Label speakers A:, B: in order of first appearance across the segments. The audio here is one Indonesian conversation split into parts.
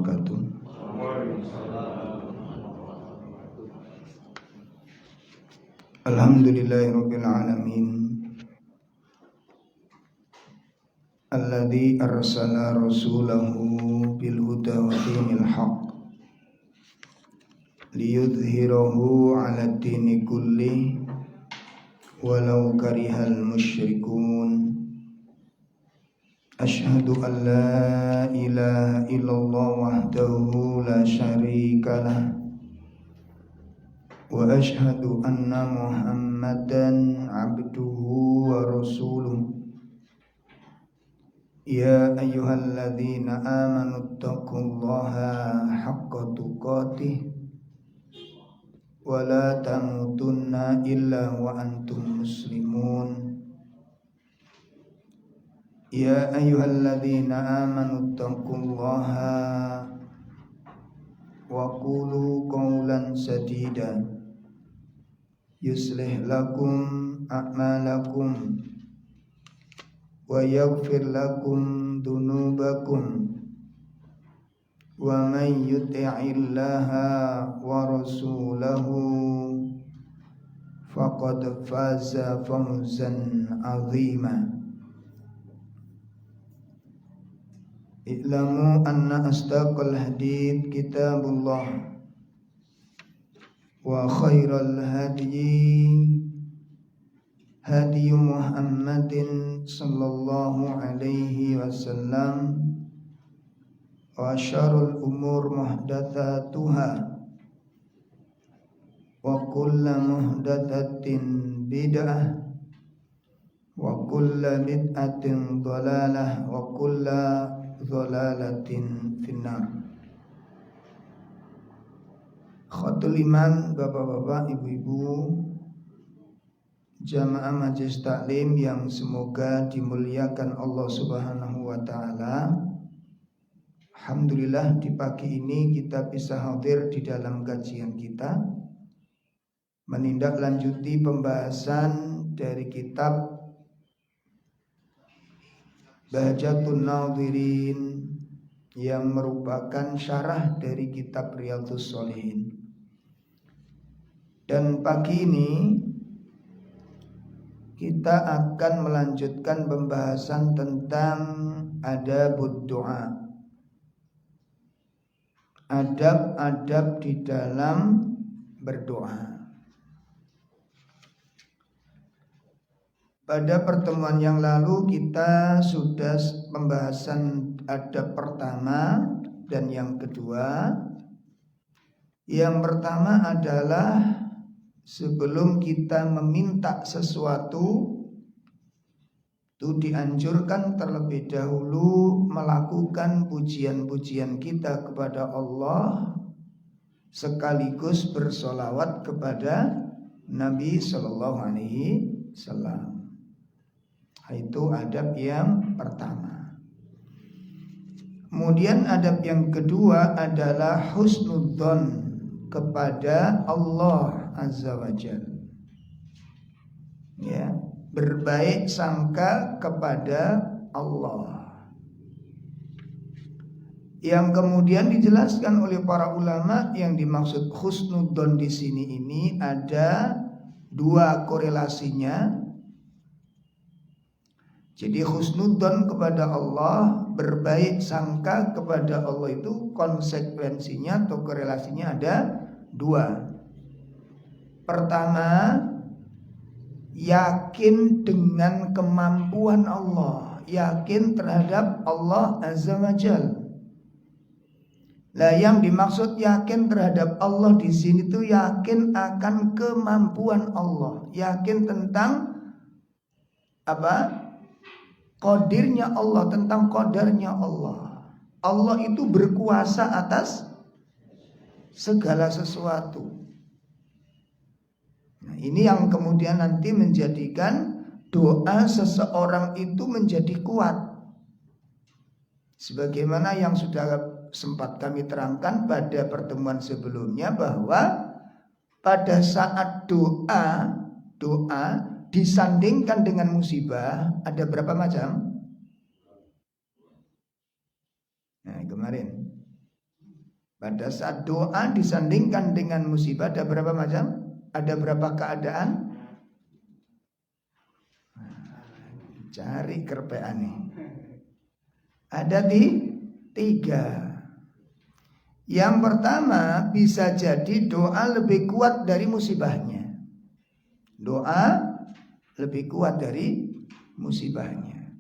A: wabarakatuh. Alhamdulillahirabbil alamin. Alladzi arsala rasulahu bil huda wa dinil haqq liyudhhirahu 'ala dini kulli walau karihal musyrikun. Asyhadu an la ilaha illallah wahdahu la syarikalah wa asyhadu anna Muhammadan abduhu wa rasuluh. Ya ayyuhalladzina amanu taqullaha haqqa tuqatih wa la tamutunna illa wa antum muslimun. Ya ayyuhalladzina amanu taqullaha wa qulu qawlan sadida yuslih lakum a'malakum wa yaghfir lakum dunubakum wa man yuti'illaha wa rasulahu faqad faza fawzan 'azima. I'lamu anna asdaqal hadits kitabullah wa khairal hadyi hadyu Muhammadin sallallahu alaihi wasallam wa syarrul umur muhdatsatuha wa kullu muhdatsatin bid'ah wa kullu bid'atin dhalalah wa kullu dhalalatin finnar. Khatul iman, bapak-bapak, ibu-ibu, jamaah majelis taklim yang semoga dimuliakan Allah Subhanahu wa taala. Alhamdulillah di pagi ini kita bisa hadir di dalam kajian kita, menindaklanjuti pembahasan dari kitab Bahjatun Nadhirin yang merupakan syarah dari kitab Riyadhus Shalihin. Dan pagi ini kita akan melanjutkan pembahasan tentang adabud doa, adab-adab di dalam berdoa. Pada pertemuan yang lalu kita sudah pembahasan adab pertama dan yang kedua. Yang pertama adalah sebelum kita meminta sesuatu itu dianjurkan terlebih dahulu melakukan pujian-pujian kita kepada Allah sekaligus bersolawat kepada Nabi Sallallahu Alaihi Wasallam. Itu adab yang pertama. Kemudian adab yang kedua adalah husnudzon kepada Allah Azza wa Jalla. Ya, berbaik sangka kepada Allah. Yang kemudian dijelaskan oleh para ulama, yang dimaksud husnudzon di sini ini ada dua korelasinya. Jadi husnudzon kepada Allah, berbaik sangka kepada Allah itu konsekuensinya atau korelasinya ada dua. Pertama, yakin dengan kemampuan Allah, yakin terhadap Allah Azza wa Jalla. Lah yang dimaksud yakin terhadap Allah di sini tuh yakin akan kemampuan Allah, yakin tentang apa? Qadirnya Allah, tentang qadarnya Allah. Allah itu berkuasa atas segala sesuatu. Nah, ini yang kemudian nanti menjadikan doa seseorang itu menjadi kuat. Sebagaimana yang sudah sempat kami terangkan pada pertemuan sebelumnya, bahwa pada saat doa disandingkan dengan musibah ada berapa macam? Nah, kemarin Pada saat doa disandingkan dengan musibah ada berapa macam? Ada berapa keadaan? Cari kerpean nih. Ada di 3. Yang pertama, bisa jadi doa lebih kuat dari musibahnya. Doa lebih kuat dari musibahnya.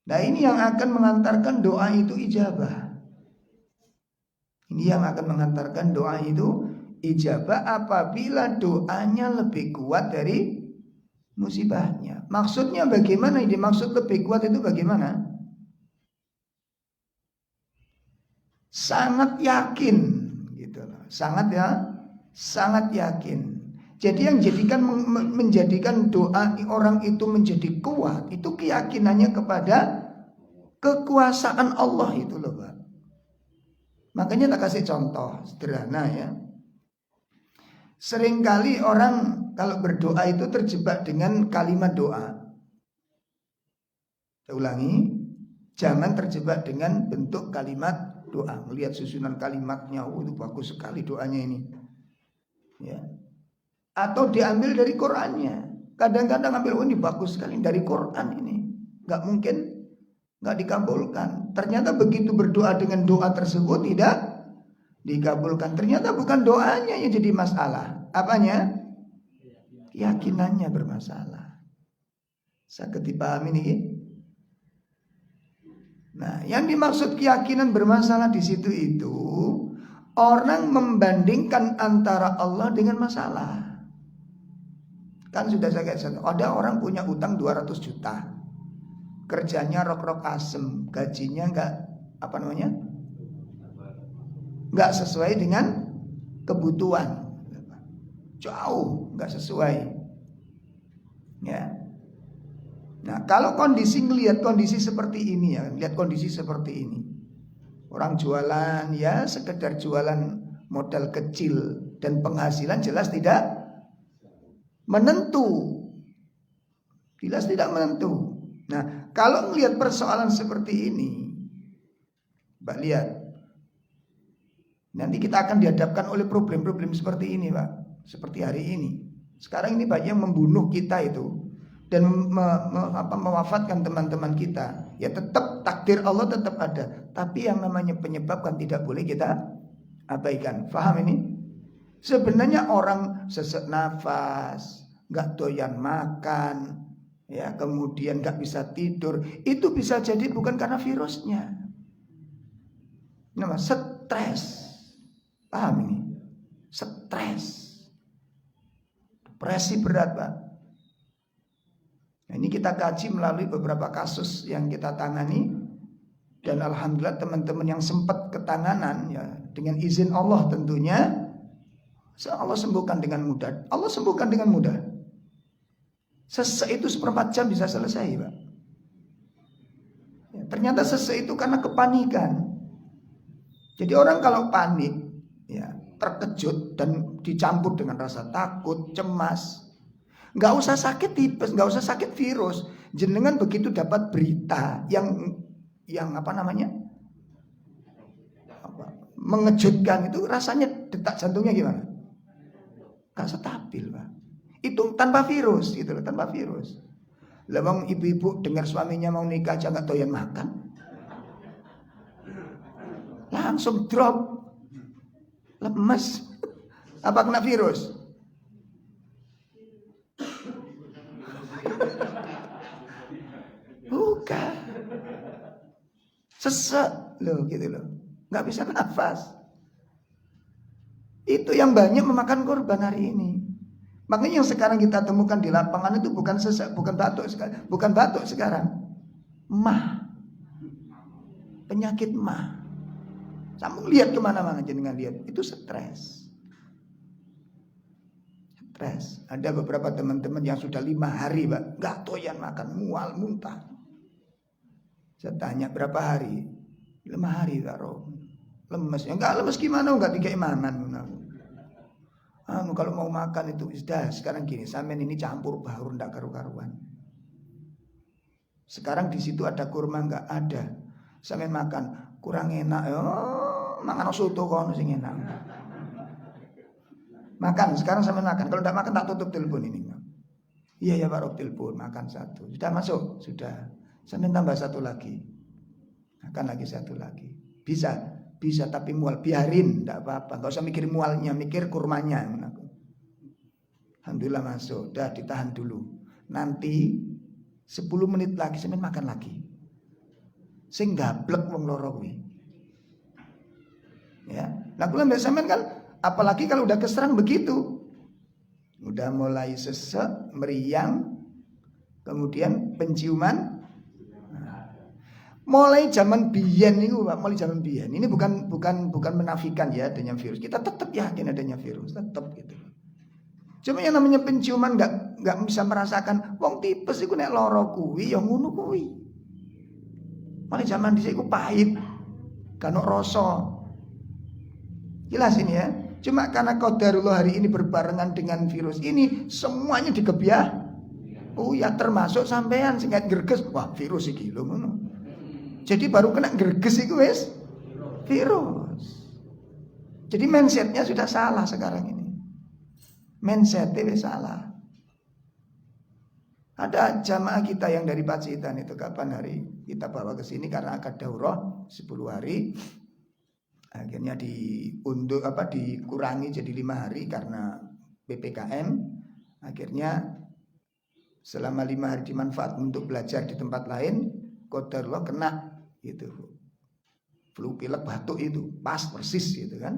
A: Nah, ini yang akan mengantarkan doa itu ijabah. Ini yang akan mengantarkan doa itu ijabah apabila doanya lebih kuat dari musibahnya. Maksudnya bagaimana ini? Maksud lebih kuat itu bagaimana? Sangat yakin gitu loh. Sangat yakin. Jadi yang menjadikan doa orang itu menjadi kuat itu keyakinannya kepada kekuasaan Allah itu loh, Pak. Makanya tak kasih contoh sederhana ya. Seringkali orang kalau berdoa itu terjebak dengan kalimat doa. Saya ulangi, jangan terjebak dengan bentuk kalimat doa. Melihat susunan kalimatnya, itu bagus sekali doanya ini. Ya. Atau diambil dari Qur'annya. Kadang-kadang ambil, ini bagus sekali dari Qur'an ini. Gak mungkin gak dikabulkan. Ternyata begitu berdoa dengan doa tersebut tidak dikabulkan. Ternyata bukan doanya yang jadi masalah. Apanya? Keyakinannya bermasalah. Sakit dipahami ini. Nah, yang dimaksud keyakinan bermasalah di situ itu orang membandingkan antara Allah dengan masalah. Kan sudah saya katakan, ada orang punya utang 200 juta. Kerjanya rok-rok asem, gajinya enggak sesuai dengan kebutuhan. Jauh enggak sesuai. Ya. Nah, kalau lihat kondisi seperti ini ya, lihat kondisi seperti ini. Orang jualan ya sekedar jualan modal kecil dan penghasilan jelas tidak menentu. Jelas tidak menentu. Nah, kalau melihat persoalan seperti ini, Mbak lihat. Nanti kita akan dihadapkan oleh problem-problem seperti ini, Pak. Seperti hari ini. Sekarang ini banyak yang membunuh kita itu dan mewafatkan teman-teman kita. Ya tetap takdir Allah tetap ada, tapi yang namanya penyebab kan tidak boleh kita abaikan. Faham ini? Sebenarnya orang sesak nafas, nggak doyan makan, ya kemudian nggak bisa tidur, itu bisa jadi bukan karena virusnya, nama stres. Paham ini? Stres, depresi berat, Pak. Nah, ini kita kaji melalui beberapa kasus yang kita tangani. Dan alhamdulillah teman-teman yang sempat ketanganan ya, dengan izin Allah tentunya, Allah sembuhkan dengan mudah. Allah sembuhkan dengan mudah. Sesak itu 1/4 jam bisa selesai, Pak. Ya, ternyata sesak itu karena kepanikan. Jadi orang kalau panik, ya terkejut dan dicampur dengan rasa takut, cemas, nggak usah sakit tipes, nggak usah sakit virus. Jenengan begitu dapat berita yang mengejutkan itu, rasanya detak jantungnya gimana? Gak stabil, Pak. Itu tanpa virus gitu loh, tanpa virus. Lewang ibu-ibu dengar suaminya mau nikah aja nggak doyan makan, langsung drop, lemes. Apa kena virus? Bukan. Sesek loh gitu loh, nggak bisa nafas. Itu yang banyak memakan korban hari ini. Makanya yang sekarang kita temukan di lapangan itu bukan sesak, bukan batuk sekarang, mah, penyakit mah. Kamu lihat kemana-mana jenengan lihat, itu stres. Ada beberapa teman-teman yang sudah 5 hari, Pak, nggak doyan makan, mual, muntah. Saya tanya berapa hari? 5 hari taruh. Lemes. Ya enggak lemes gimana? Enggak dikai mangan. Kalau mau makan itu sudah sekarang gini, sampean ini campur baur ndak karu-karuan. Sekarang di situ ada kurma enggak ada. Sampean makan kurang enak. Oh, mangan soto kono sing enak. Makan, sekarang sampai makan. Kalau tidak makan tak tutup telepon ini. Iya ya Pak Rob, telepon, makan satu. Sudah masuk? Sudah. Sampai tambah satu lagi. Makan lagi satu lagi. Bisa tapi mual. Biarin, tidak apa-apa. Gak usah mikir mualnya, mikir kurmanya. Alhamdulillah masuk. Udah ditahan dulu. Nanti 10 menit lagi sampai makan lagi. Sing gablek wong loro kuwi. Ya. Nah kula mbek sampean kan apalagi kalau udah keserang begitu. Udah mulai sesek, meriang, kemudian penciuman. Mulai zaman biyen niku Pak, mulai zaman biyen. Ini bukan menafikan ya adanya virus. Kita tetap yakin adanya virus, tetap gitu. Cuma yang namanya penciuman enggak bisa merasakan wong tipes iku nek lara kuwi ya ngono kuwi. Mulai zaman dhisik iku pahit. Kan rasa. Jelas ini ya. Cuma karena qadarullah hari ini berbarengan dengan virus ini semuanya digebyah. Oh ya termasuk sampean sing greges, wah virus iki lho ngono. Jadi baru kena greges iku wis virus. Jadi mindsetnya sudah salah sekarang ini. Mindsetnya wis salah. Ada jamaah kita yang dari Pacitan itu kapan hari kita bawa ke sini karena akad daurah 10 hari. Akhirnya dikurangi jadi 5 hari karena PPKM. Akhirnya selama 5 hari dimanfaat untuk belajar di tempat lain. Qadarullah kena gitu. Flu pilek batuk itu pas persis gitu kan.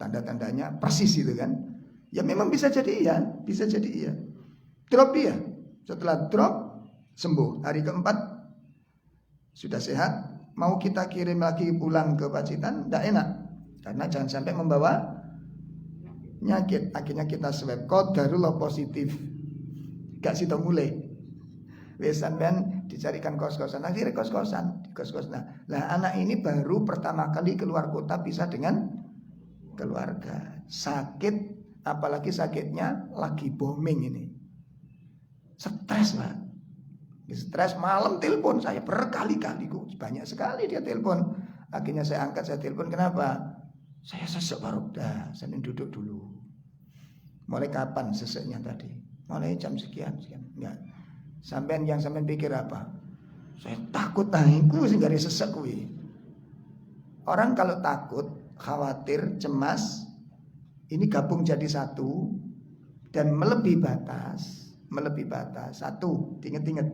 A: Tanda-tandanya persis gitu kan. Ya memang bisa jadi iya. Drop dia. Setelah drop sembuh. Hari keempat sudah sehat. Mau kita kirim lagi pulang ke Pacitan, tidak enak. Karena jangan sampai membawa penyakit. Akhirnya kita swab, qadarullah positif. Gak situ mulai. Wesan ben dicarikan kos-kosan. Akhirnya kos-kosan. Nah anak ini baru pertama kali keluar kota bisa dengan keluarga. Sakit, apalagi sakitnya lagi booming ini. Stres Pak. Stres malam telepon saya berkali-kali, banyak sekali dia telepon. Akhirnya saya angkat, saya telepon, kenapa? Saya sesek Pak Robda, saya duduk dulu. Mulai kapan seseknya tadi? Mulai jam sekian. Enggak. Yang sampean pikir apa? Saya takut iku sing gare sesek kuwi. Orang kalau takut, khawatir, cemas, ini gabung jadi satu dan melebihi batas. Satu, inget-inget,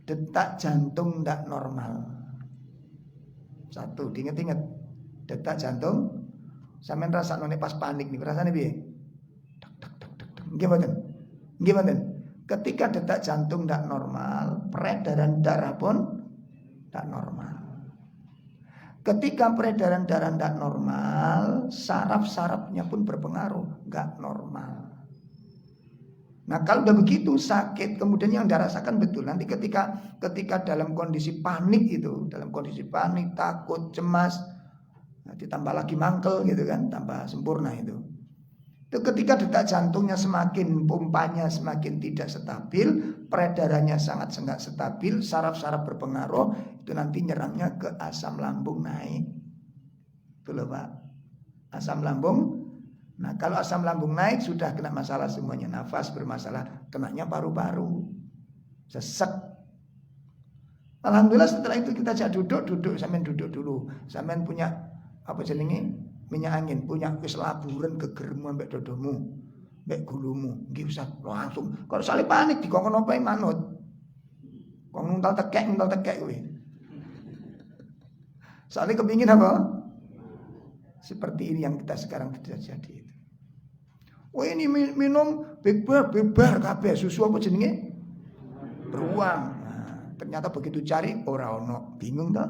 A: detak jantung tidak normal. Satu, inget-inget, detak jantung sampean rasane pas panik nih, rasane piye? Gimana? Ketika detak jantung tidak normal, peredaran darah pun tidak normal. Ketika peredaran darah tidak normal, saraf-sarafnya pun berpengaruh, nggak normal. Nah kalau udah begitu sakit, kemudian yang Anda rasakan betul nanti ketika dalam kondisi panik itu, takut, cemas, ditambah lagi mangkel gitu kan, tambah sempurna itu. Itu ketika detak jantungnya semakin, pompanya semakin tidak stabil, peredarannya sangat stabil, saraf-saraf berpengaruh, itu nanti nyerangnya ke asam lambung naik. Itu loh Pak, asam lambung. Nah kalau asam lambung naik sudah kena masalah semuanya. Nafas bermasalah, kenanya paru-paru, sesek. Alhamdulillah setelah itu kita ajak duduk, sampean duduk dulu. Sampean punya apa jenenge? Minyak angin, punya wis laburen gegermu ambek dodomu, ambek gulumu. Nggih Ustaz, langsung. Kalau saleh panik dikongkon opo manut. Kok nguntal tekek kuwi. Saleh kepingin apa? Seperti ini yang kita sekarang terjadi. Oh ini minum bebar kabeh susu apa jenenge? Beruang. Nah, ternyata begitu cari ora ono, bingung toh?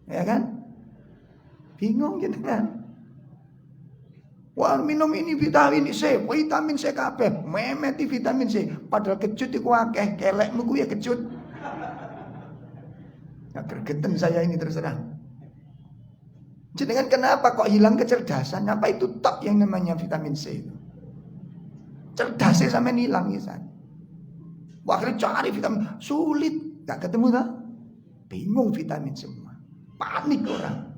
A: Ya kan? Bingung gitu kan? Wah minum ini vitamin C kabeh, memeti vitamin C. Padahal kecut iku akeh, kelekmu ku ya kecut. Nah, gregeten saya ini terserah. Jenengan kenapa kok hilang kecerdasan? Apa itu tok yang namanya vitamin C itu? Cerdasnya sampai hilang ya. Wah, akhirnya cari vitamin sulit, gak ketemu tak? Bingung vitamin semua. panik orang.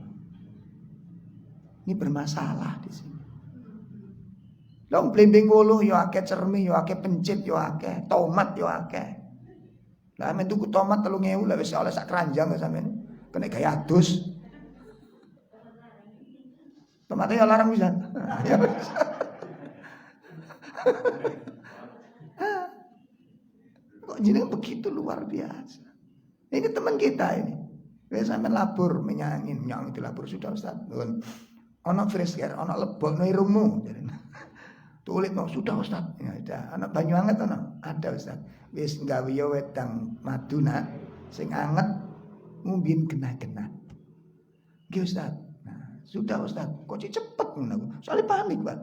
A: Ini bermasalah di sini. Long blimbing wuluh yo akeh, cermi yo akeh, pencit yo akeh, tomat yo akeh. Lah men tuku tomat 3.000 lah wis oleh sak keranjang kok sampean. Kena gaya adus. Tomatnya ya larang bisa. Kok jenengan begitu luar biasa. Ini teman kita ini. Wis sampean labur menyangin itu labur sudah Ustaz. Ono fresh care, ono lebokno irungmu. Tulis mau sudah Ustaz. Ya udah, ana banyu anget ono. Ada Ustaz. Wis gawe yo wedang maduna sing anget ngumbin kena-kena. Nggih Ustaz. Nah, sudah Ustaz. Kok cepet ngono. Soalnya panik, Pak.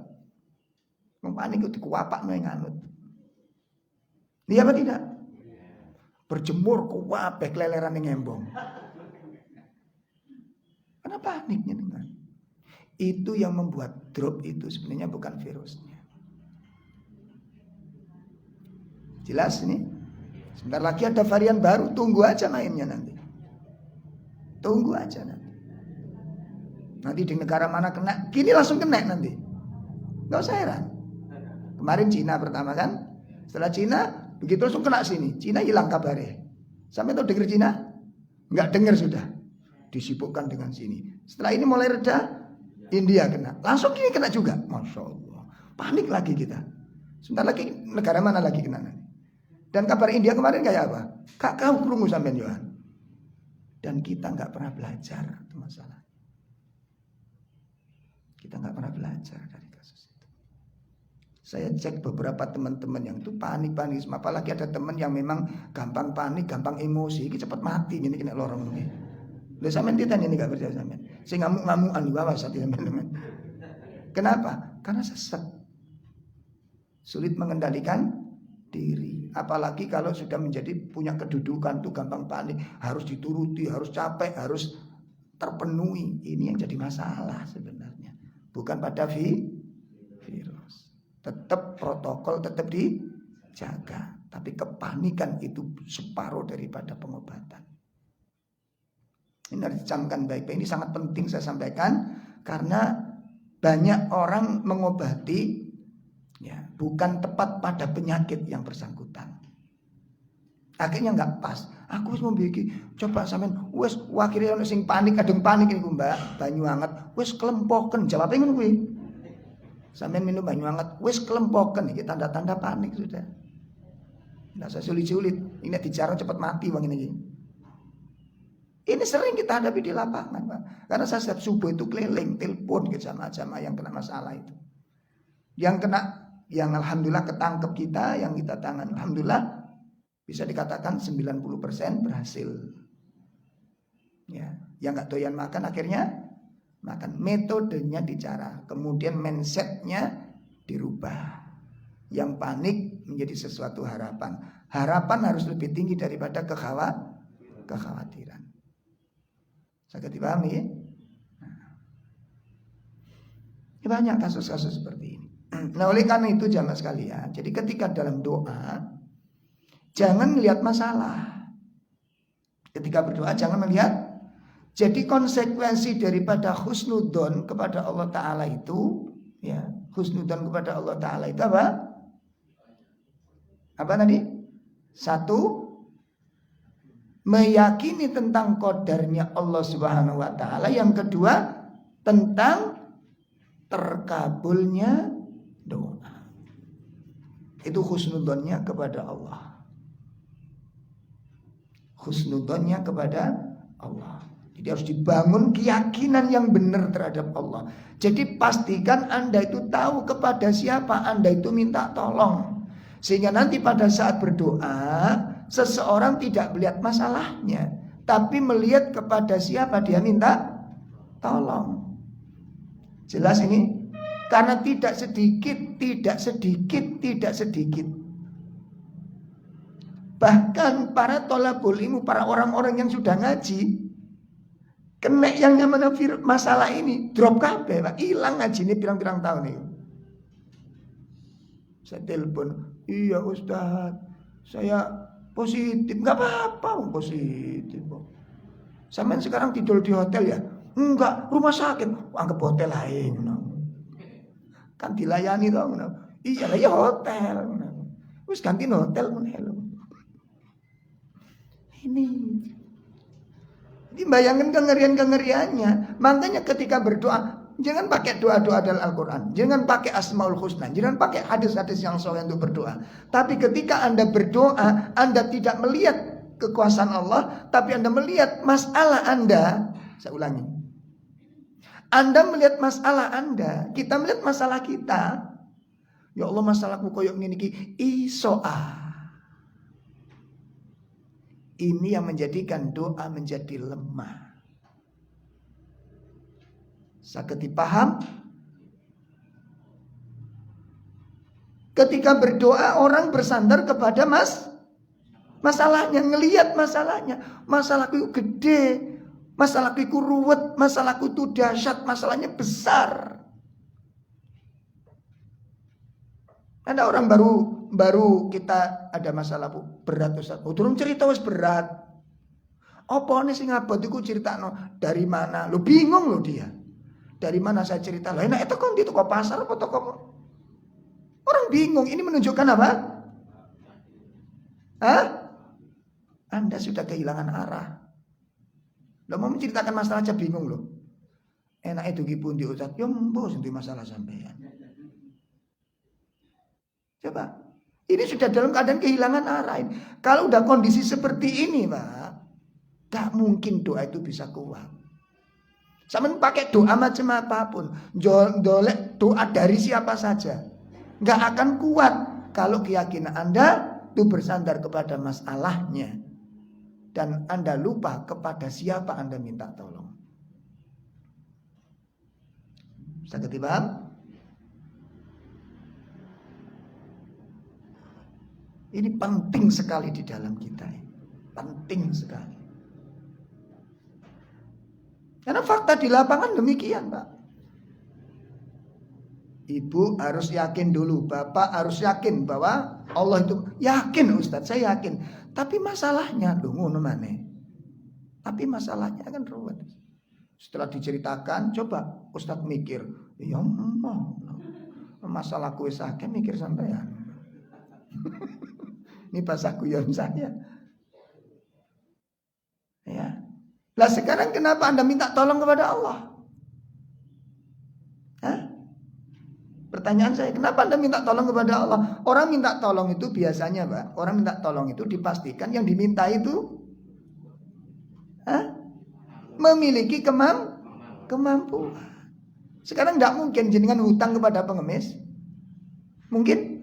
A: Wong panik itu kuapakno yang anut. Iya apa tidak? Berjemur kuwape keleleran ning embong. Karena paniknya dengan. Itu yang membuat drop itu sebenarnya bukan virusnya. Jelas ini? Sebentar lagi ada varian baru, tunggu aja mainnya nanti. Tunggu aja nanti. Nanti di negara mana kena, gini langsung kena nanti. Gak usah heran. Kemarin Cina pertama kan. Setelah Cina, begitu langsung kena sini. Cina hilang kabarnya. Sampai tahu dengar Cina? Nggak dengar sudah. Disibukkan dengan sini. Setelah ini mulai reda, India kena. Langsung gini kena juga. Masya Allah. Panik lagi kita. Sebentar lagi negara mana lagi kena nanti. Dan kabar India kemarin kayak apa? Kak kau kerungu sampean Yohan. Dan kita nggak pernah belajar itu masalah. Kita nggak pernah belajar dari kasus itu. Saya cek beberapa teman-teman yang itu panik-panik, apalagi ada teman yang memang gampang panik, gampang emosi, ini cepat mati, ini kena lorong ini. Lah sampean ditanya ini nggak percaya sampean. Saya ngamuk-ngamukan di bawah saat teman-teman. Kenapa? Karena sesat. Sulit mengendalikan diri. Apalagi kalau sudah menjadi punya kedudukan tuh gampang panik, harus dituruti, harus capek, harus terpenuhi. Ini yang jadi masalah sebenarnya. Bukan pada virus. Tetap protokol tetap dijaga, tapi kepanikan itu separuh daripada pengobatan. Ini harus dicamkan baik-baik. Ini sangat penting saya sampaikan karena banyak orang mengobati ya bukan tepat pada penyakit yang bersangkutan. Akhirnya nggak pas. Aku wis membiki, coba sampean wis wakile ono sing panik, kadang panik niku Mbak, banyu anget, wis kelempoken. Jawabe ngono kuwi. Sampean minum banyu anget, wis kelempoken iki tanda-tanda panik sudah. Nggak usah sulit-sulit. Ini bicara cepat mati wong ini. Ini sering kita hadapi di lapangan, Pak. Karena saya setiap subuh itu keliling, telepon ke jamaah-jamaah yang kena masalah itu. Yang kena, yang alhamdulillah ketangkep kita, yang kita tangani, alhamdulillah bisa dikatakan 90% berhasil. Ya, yang nggak doyan makan akhirnya makan. Metodenya dicara, kemudian mindsetnya dirubah. Yang panik menjadi sesuatu harapan. Harapan harus lebih tinggi daripada kekhawatiran. Sangat dipahami ya? Nah, banyak kasus-kasus seperti ini. Nah oleh karena itu jamaah sekalian, jadi ketika dalam doa jangan melihat masalah. Ketika berdoa jangan melihat. Jadi konsekuensi daripada husnudzon kepada Allah Ta'ala itu, ya, husnudzon kepada Allah Ta'ala itu apa? Apa tadi? Satu, meyakini tentang qadarnya Allah Subhanahu wa Ta'ala. Yang kedua, tentang terkabulnya doa. Itu husnudzonnya kepada Allah. Husnudzonnya kepada Allah. Jadi harus dibangun keyakinan yang benar terhadap Allah. Jadi pastikan Anda itu tahu kepada siapa Anda itu minta tolong. Sehingga nanti pada saat berdoa, seseorang tidak melihat masalahnya, tapi melihat kepada siapa dia minta tolong. Jelas ini? Karena tidak sedikit. Bahkan para thalabul ilmu, para orang-orang yang sudah ngaji, kena yang namanya masalah ini, drop kabeh, Pak. Hilang ngaji ini pirang-pirang tahun ini. Saya telepon, iya Ustaz, saya positif, nggak apa-apa positif. Sampean sekarang tidur di hotel ya? Enggak, rumah sakit. Anggap hotel lain. Kan dilayani toh. Iya lah ya hotel. Wis ganti hotel ini. Jadi bayangkan kengerian-kengeriannya. Makanya ketika berdoa, jangan pakai doa-doa dalam Al-Quran. Jangan pakai Asmaul Husna. Jangan pakai hadis-hadis yang sahih untuk berdoa. Tapi ketika Anda berdoa, Anda tidak melihat kekuasaan Allah, tapi Anda melihat masalah Anda. Saya ulangi. Anda melihat masalah Anda, kita melihat masalah kita. Ya Allah, masalahku koyok ngene iki iso Ini yang menjadikan doa menjadi lemah. Sakit paham? Ketika berdoa orang bersandar kepada masalahnya, ngelihat masalahnya. Masalahku gede, masalahku ruwet, masalahku itu dahsyat, masalahnya besar. Ada orang baru kita ada masalah berat Ustaz. Durung cerita wis berat. Apa nih sing abot iku critakno dari mana? Lu bingung lo dia. Dari mana saya cerita? Lah enak itu kan di toko pasar apa toko. Orang bingung. Ini menunjukkan apa? Hah? Anda sudah kehilangan arah. Lo mau menceritakan masalah aja bingung lo. Enak itu pundi Ustaz. Yo mbos itu masalah sampean. Coba, ini sudah dalam keadaan kehilangan arah. Kalau udah kondisi seperti ini, Pak, gak mungkin doa itu bisa kuat. Sama pakai doa macam apapun, dolek doa dari siapa saja, gak akan kuat kalau keyakinan Anda itu bersandar kepada masalahnya dan Anda lupa kepada siapa Anda minta tolong. Bisa ketibaan? Ini penting sekali di dalam kita. Penting sekali. Karena fakta di lapangan demikian, Pak. Ibu harus yakin dulu, Bapak harus yakin bahwa Allah itu yakin, Ustadz, saya yakin. Tapi masalahnya ngono maneh. Tapi masalahnya kan ruwet. Setelah diceritakan, coba Ustadz mikir, ya masalahku wis akeh mikir sampean. Ini bahasa guyon saya. Ya. Lah sekarang kenapa Anda minta tolong kepada Allah? Hah? Pertanyaan saya, kenapa Anda minta tolong kepada Allah? Orang minta tolong itu biasanya, Pak, orang minta tolong itu dipastikan yang diminta itu memiliki kemampuan. Sekarang tidak mungkin jenengan hutang kepada pengemis. Mungkin?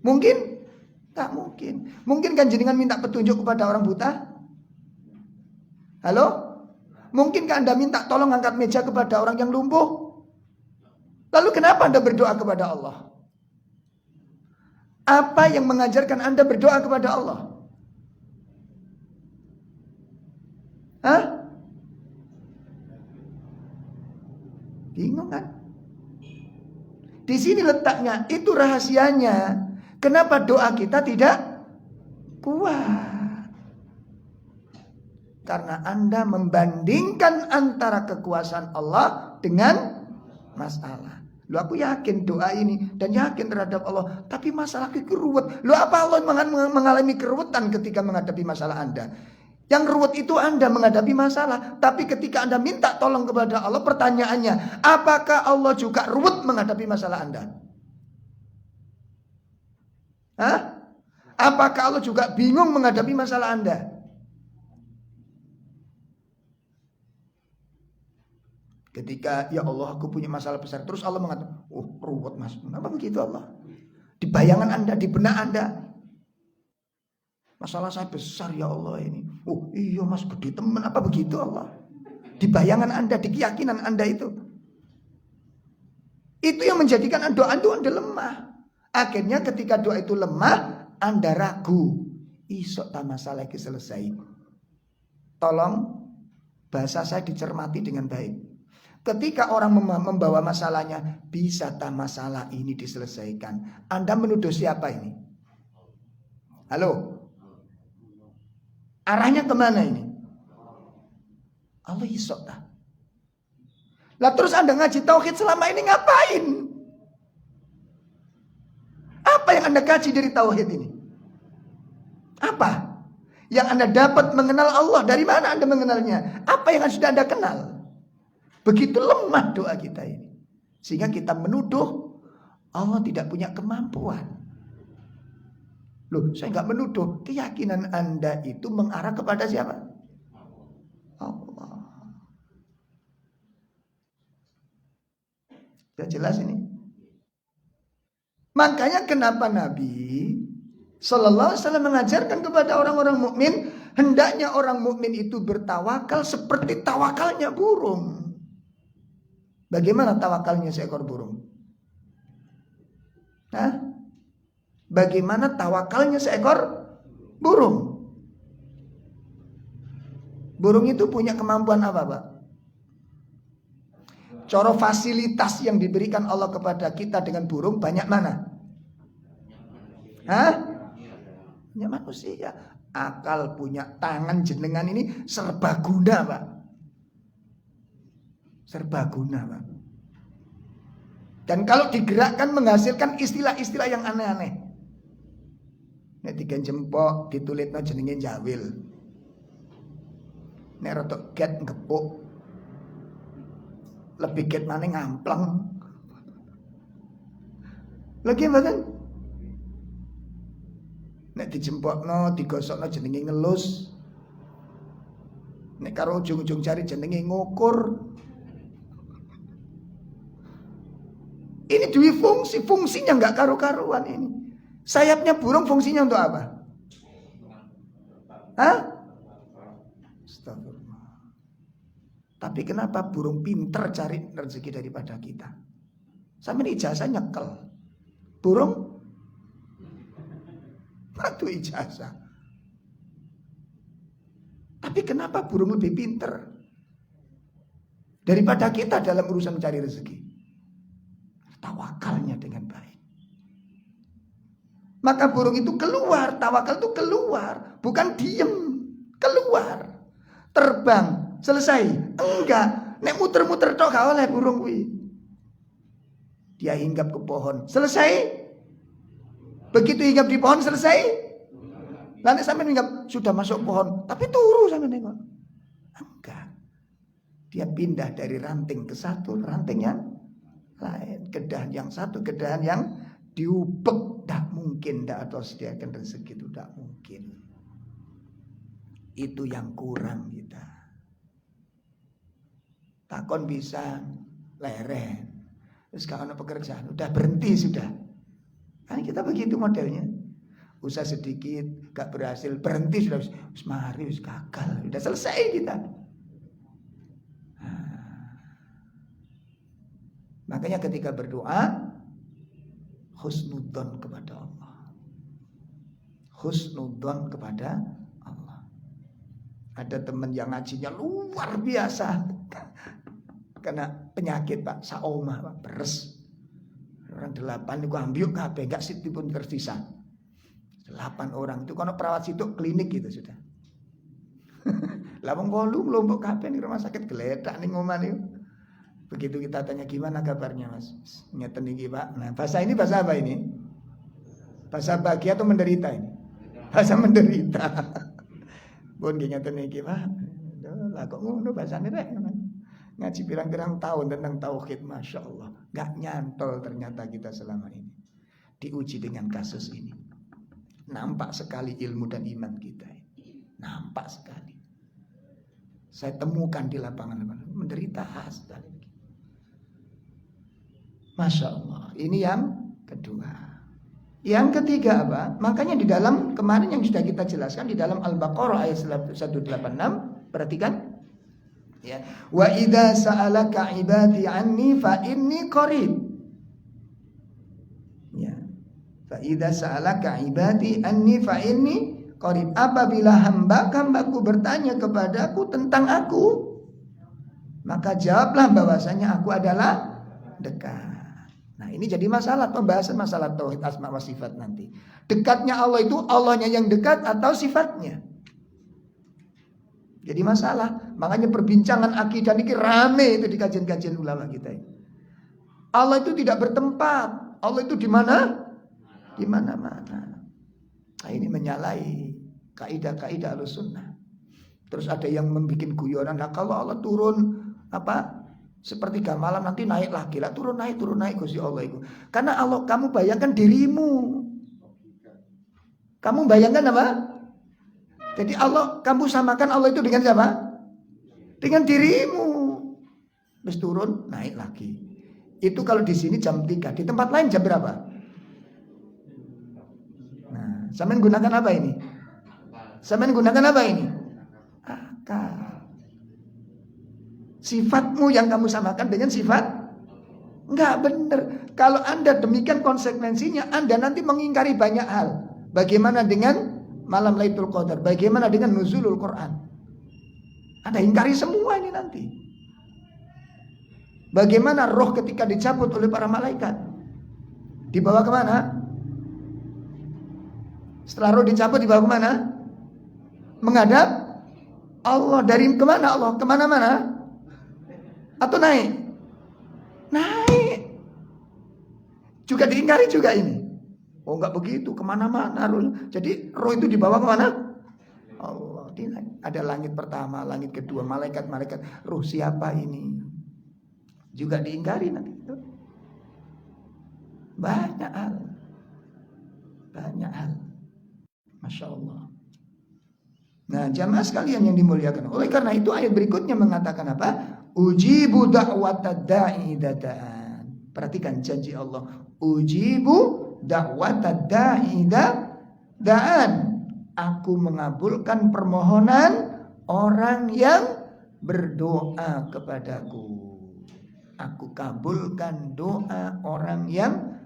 A: Mungkin? Tak mungkin. Mungkin kan jenengan minta petunjuk kepada orang buta? Halo? Mungkinkah Anda minta tolong angkat meja kepada orang yang lumpuh? Lalu kenapa Anda berdoa kepada Allah? Apa yang mengajarkan Anda berdoa kepada Allah? Hah? Bingung kan? Di sini letaknya, itu rahasianya. Kenapa doa kita tidak kuat? Karena Anda membandingkan antara kekuasaan Allah dengan masalah. Lu aku yakin doa ini dan yakin terhadap Allah, tapi masalahku ruwet. Lu apa Allah mengalami keruwetan ketika menghadapi masalah Anda? Yang ruwet itu Anda menghadapi masalah, tapi ketika Anda minta tolong kepada Allah, pertanyaannya, apakah Allah juga ruwet menghadapi masalah Anda? Hah? Apakah Allah juga bingung menghadapi masalah Anda? Ketika ya Allah aku punya masalah besar, terus Allah mengatakan, oh ruwet mas. Kenapa begitu Allah? Di bayangan Anda, di benak Anda, masalah saya besar ya Allah ini. Oh iya mas, gede teman. Apa begitu Allah? Di bayangan Anda, di keyakinan Anda itu yang menjadikan doa itu Anda lemah. Akhirnya ketika doa itu lemah, Anda ragu. Isok tak masalah lagi selesai. Tolong bahasa saya dicermati dengan baik. Ketika orang membawa masalahnya, bisa tak masalah ini diselesaikan. Anda menuduh siapa ini? Halo? Arahnya kemana ini? Allah iso ta. Lah terus Anda ngaji tauhid selama ini ngapain? Apa yang Anda kaji dari tauhid ini? Apa yang Anda dapat mengenal Allah? Dari mana Anda mengenalnya? Apa yang sudah Anda kenal? Begitu lemah doa kita ini, sehingga kita menuduh Allah tidak punya kemampuan. Loh, saya nggak menuduh. Keyakinan Anda itu mengarah kepada siapa? Allah. Sudah jelas ini. Makanya kenapa Nabi Sallallahu Alaihi Wasallam mengajarkan kepada orang-orang mukmin, hendaknya orang mukmin itu bertawakal seperti tawakalnya burung. Bagaimana tawakalnya seekor burung? Hah? Bagaimana tawakalnya seekor burung? Burung itu punya kemampuan apa, Pak? Coro fasilitas yang diberikan Allah kepada kita dengan burung banyak mana? Hah? Punya manusia. Akal, punya tangan, jenengan ini serbaguna, Pak. Serbaguna, Pak. Dan kalau digerakkan menghasilkan istilah-istilah yang aneh-aneh. Nek tiga jempok ditulitna jenenge jawil. Nek rotok get ngepuk. Lebih get maneh ngamplang. Lagi mboten? Nek dijempokno, digosokno jenenge ngelus. Nek karo ujung-ujung jari jenenge ngukur. Ini dua fungsinya nggak karu-karuan ini. Sayapnya burung fungsinya untuk apa? Hah? Astagfirullah. Tapi kenapa burung pinter cari rezeki daripada kita? Sampai ijazah nyekel. Burung satu ijazah. Tapi kenapa burung lebih pinter daripada kita dalam urusan mencari rezeki? Tawakalnya dengan baik. Maka burung itu keluar, tawakal itu keluar, bukan diem, keluar, terbang, selesai. Enggak, nek muter-muter tok gak oleh burung kuwi. Dia hinggap ke pohon, selesai. Begitu hinggap di pohon selesai. Lalu sampai hinggap sudah masuk pohon, tapi turu sampai nengok. Enggak. Dia pindah dari ranting ke satu ranting yang lain, kedahan yang satu, kedahan yang diubek. Tak mungkin, tak atau sediakan rezeki itu tak mungkin. Itu yang kurang kita. Takon bisa leren. Terus kalau ada pekerjaan udah berhenti sudah. Kan kita begitu modelnya. Usaha sedikit gak berhasil, berhenti sudah. Mari gagal, udah selesai kita. Makanya ketika berdoa, husnudzon kepada Allah. Husnudzon kepada Allah. Ada teman yang ngajinya luar biasa. Kena penyakit, Pak, saoma, Pak, beres. Orang 8 itu ambil kabeh, enggak situ pun tersisa. 8 orang itu kono perawat situ klinik gitu sudah. Lah wong 8 lombok kabeh ning rumah sakit geledak ning omah niku. Begitu kita tanya gimana kabarnya Mas? Ngeten iki Pak. Nah, bahasa ini bahasa apa ini? Bahasa bahagia atau menderita ini? Bahasa menderita. Pun ngeten iki Pak. Lah kok ngono bahasane rek. Ngaji pirang-pirang tahun tentang tauhid, Masya Allah. Gak nyantol ternyata kita selama ini. Diuji dengan kasus ini. Nampak sekali ilmu dan iman kita. Nampak sekali. Saya temukan di lapangan menderita sekali. Masya Allah. Ini yang kedua. Yang ketiga apa? Makanya di dalam kemarin yang sudah kita jelaskan di dalam Al-Baqarah ayat 186, perhatikan. Ya. Wa idza sa'alaka ibadi anni fa inni qarib. Ya. Fa idza sa'alaka ibadi anni fa inni qarib. Apabila hamba-hambaku bertanya kepadaku tentang aku, maka jawablah bahwasanya aku adalah dekat. Nah, ini jadi masalah pembahasan masalah tauhid asma wa sifat nanti. Dekatnya Allah itu Allahnya yang dekat atau sifatnya? Jadi masalah. Makanya perbincangan akidah ini rame itu di kajian-kajian ulama kita. Allah itu tidak bertempat. Allah itu di mana? Di mana-mana. Nah, ini menyalahi kaidah-kaidah Ahlussunnah. Terus ada yang membuat guyonan, nah kalau Allah turun sepertiga malam nanti naik lagi lah, turun naik Gusti Allah itu. Karena Allah, kamu bayangkan dirimu. Kamu bayangkan apa? Jadi Allah, kamu samakan Allah itu dengan siapa? Dengan dirimu. Terus turun naik lagi. Itu kalau di sini jam 3, di tempat lain jam berapa? Nah, sampean gunakan apa ini? Sampean gunakan apa ini? Akal. Sifatmu yang kamu samakan dengan sifat enggak benar. Kalau Anda demikian konsekuensinya, Anda nanti mengingkari banyak hal. Bagaimana dengan malam Lailatul Qadar? Bagaimana dengan nuzulul Quran? Anda ingkari semua ini nanti. Bagaimana roh ketika dicabut oleh para malaikat? Dibawa kemana? Setelah roh dicabut dibawa kemana? Menghadap Allah. Dari kemana Allah? Kemana-mana? Atau naik? Naik. Juga diingkari juga ini. Oh enggak begitu, kemana-mana roh. Jadi roh itu dibawa kemana? Allah. Ada langit pertama, langit kedua, malaikat-malaikat. Roh siapa ini? Juga diingkari nanti. Banyak hal. Masya Allah. Nah, jamaah sekalian yang dimuliakan. Oleh karena itu ayat berikutnya mengatakan apa? Ujibu da'watad da'i dadaan. Perhatikan janji Allah. Ujibu da'watad da'i dadaan. Aku mengabulkan permohonan orang yang berdoa kepadaku. Aku kabulkan doa orang yang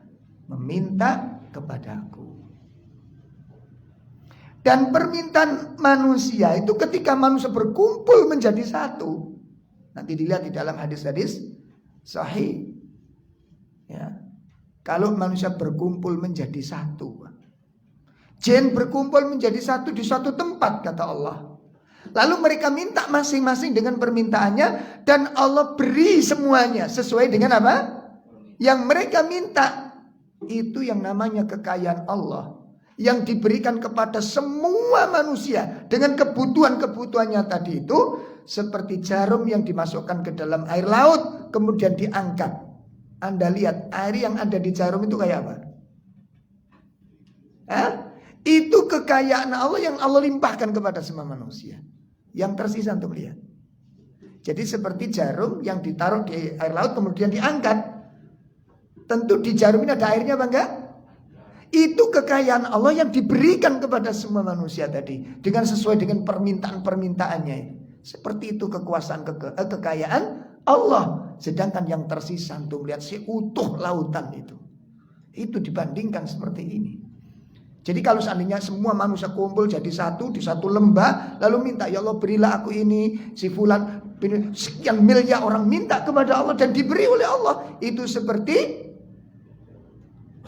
A: meminta kepadaku. Dan permintaan manusia itu ketika manusia berkumpul menjadi satu. Nanti dilihat di dalam hadis-hadis sahih. Ya. Kalau manusia berkumpul menjadi satu. Jin berkumpul menjadi satu di suatu tempat kata Allah. Lalu mereka minta masing-masing dengan permintaannya. Dan Allah beri semuanya sesuai dengan apa? Yang mereka minta. Itu yang namanya kekayaan Allah. Yang diberikan kepada semua manusia. Dengan kebutuhan-kebutuhannya tadi itu. Seperti jarum yang dimasukkan ke dalam air laut. Kemudian diangkat. Anda lihat air yang ada di jarum itu kayak apa? Itu kekayaan Allah yang Allah limpahkan kepada semua manusia. Yang tersisa untuk lihat. Jadi seperti jarum yang ditaruh di air laut kemudian diangkat. Tentu di jarum ini ada airnya apa enggak? Itu kekayaan Allah yang diberikan kepada semua manusia tadi. Dengan sesuai dengan permintaan-permintaannya. Seperti itu kekuasaan kekayaan Allah. Sedangkan yang tersisa untuk melihat seutuh lautan itu. Itu dibandingkan seperti ini. Jadi kalau seandainya semua manusia kumpul jadi satu di satu lembah. Lalu minta ya Allah berilah aku ini. Si fulan sekian miliar orang minta kepada Allah dan diberi oleh Allah. Itu seperti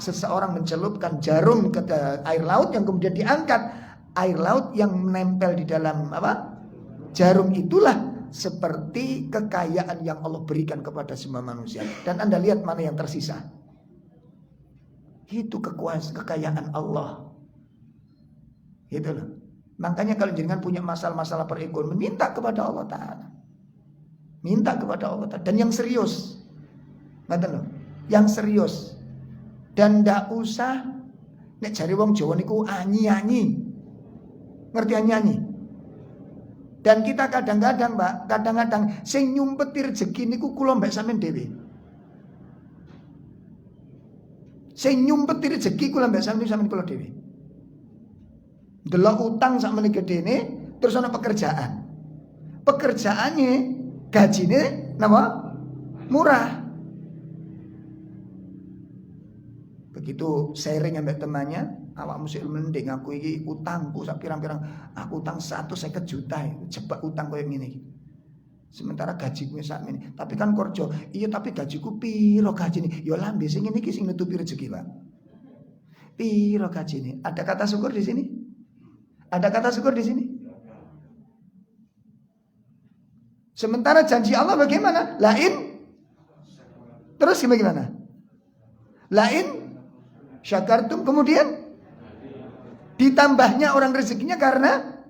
A: seseorang mencelupkan jarum ke air laut yang kemudian diangkat. Air laut yang menempel di dalam jarum itulah seperti kekayaan yang Allah berikan kepada semua manusia. Dan Anda lihat mana yang tersisa. Itu kekayaan Allah. Gitu loh. Makanya kalau jenengan punya masalah-masalah perekonomian, minta kepada Allah Ta'ala. Minta kepada Allah Ta'ala. Dan yang serius. Ngerti loh. Yang serius. Dan ndak usah nek jare wong Jawa niku anyi-anyi. Ngerti anyi-anyi? Dan kita kadang-kadang, Mbak, kadang-kadang sing nyumpeti rezeki niku kula mbek sampean dhewe. Sing nyumpeti rezeki kula mbek sampean kula dhewe. Delok utang sak meneh gedene terus ana pekerjaan. Pekerjaannya gajine napa? Murah. Begitu sharing ambek temannya, awakmu sik mending aku iki utangku sak pirang-pirang, aku utang 150 juta jebak utang koyo ngene iki. Sementara gajiku sak ngene. Tapi kan kerja, iya tapi gajiku piro gajine? Ya lambe sing ngene iki sing nutupi rezeki, Pak. Piro gajine? Ada kata syukur di sini? Ada kata syukur di sini? Sementara janji Allah bagaimana? Lain. Terus bagaimana? Lain syakartum, kemudian ditambahnya orang rezekinya karena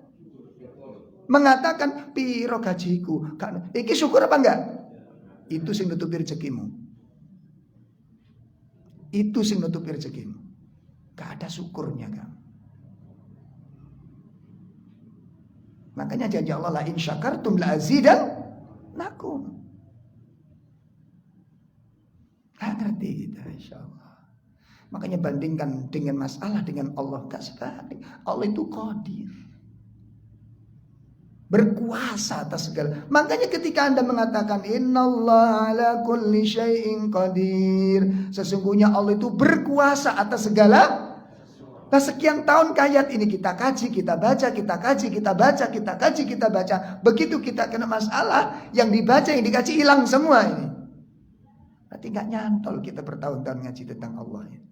A: mengatakan piro gajiku. Iki syukur apa enggak? Itu sing nutupi rezekimu. Itu sing nutupi rezekimu. Gak ada syukurnya kamu. Makanya janji Allah la in syakartum la azidannakum. Gak ngerti kita insyaallah. Makanya bandingkan dengan masalah dengan Allah, gak sebanding. Allah itu qadir, berkuasa atas segala. Makanya ketika Anda mengatakan innallaha ala kulli syai'in qadir, sesungguhnya Allah itu berkuasa atas segala. Nah, sekian tahun ayat ini kita kaji, kita baca, kita kaji, kita baca, kita kaji, kita baca. Begitu kita kena masalah, yang dibaca, yang dikaji hilang semua ini. Berarti gak nyantol kita bertahun-tahun ngaji tentang Allah ya.